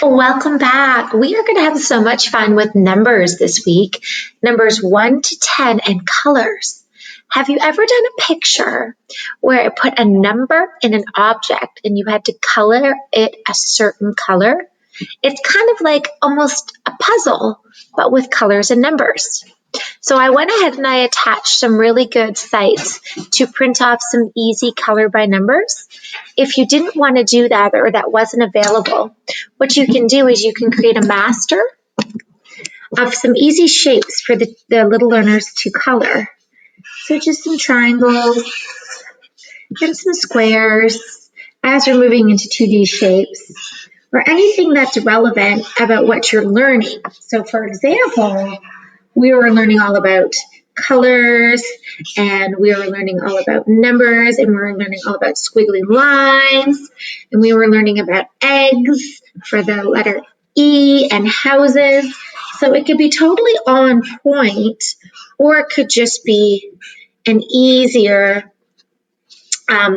Welcome back. We are going to have so much fun with numbers this week. Numbers 1 to 10 and colors. Have you ever done a picture where it put a number in an object and you had to color it a certain color? It's kind of like almost a puzzle, but with colors and numbers. So I went ahead and I attached some really good sites to print off some easy color by numbers. If you didn't want to do that or that wasn't available, what you can do is you can create a master of some easy shapes for the little learners to color. So just some triangles and some squares as we're moving into 2D shapes, or anything that's relevant about what you're learning. So for example, we were learning all about colors, and we were learning all about numbers, and we were learning all about squiggly lines, and we were learning about eggs for the letter E and houses. So it could be totally on point, or it could just be an easier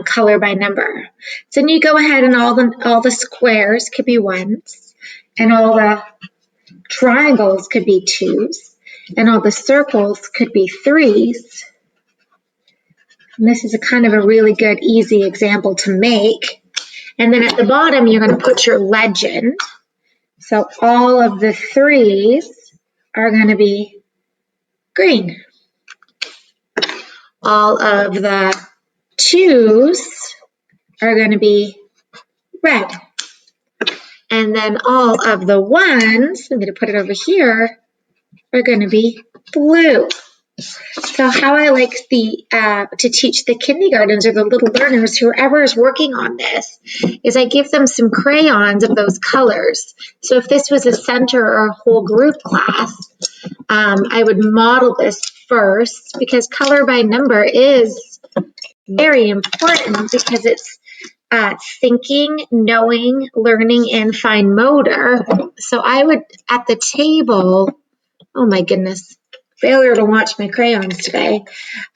color by number. So then you go ahead and all the squares could be ones, and all the triangles could be twos, and all the circles could be threes. And this is a kind of a really good, easy example to make. And then at the bottom, you're going to put your legend. So all of the threes are going to be green. All of the twos are going to be red. And then all of the ones, I'm going to put it over here, are going to be blue. So how I like to teach the kindergartens or the little learners, whoever is working on this, is I give them some crayons of those colors. So if this was a center or a whole group class, I would model this first, because color by number is very important because it's thinking, knowing, learning, and fine motor. So I would, at the table, oh my goodness, failure to watch my crayons today,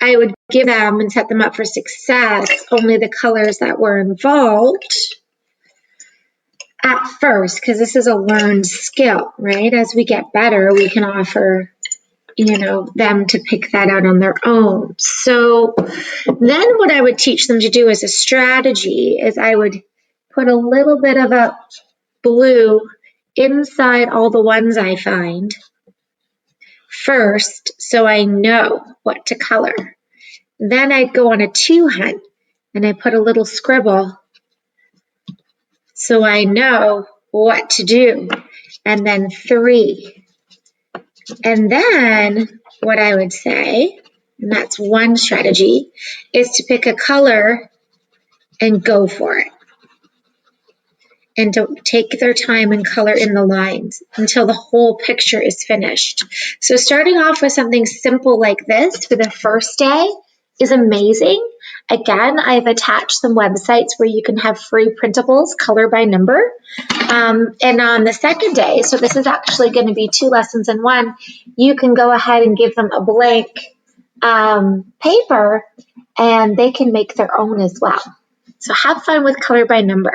I would give them and set them up for success only the colors that were involved at first, because this is a learned skill, right? As we get better, we can offer them to pick that out on their own. So then what I would teach them to do as a strategy is I would put a little bit of a blue inside all the ones I find first, so I know what to color. Then I'd go on a 2 hunt and I put a little scribble so I know what to do. And then 3. And then what I would say, and that's one strategy, is to pick a color and go for it. And to take their time and color in the lines until the whole picture is finished. So starting off with something simple like this for the first day is amazing. Again, I've attached some websites where you can have free printables, color by number. And on the second day, so this is actually going to be 2 lessons in one, you can go ahead and give them a blank paper and they can make their own as well. So have fun with color by number.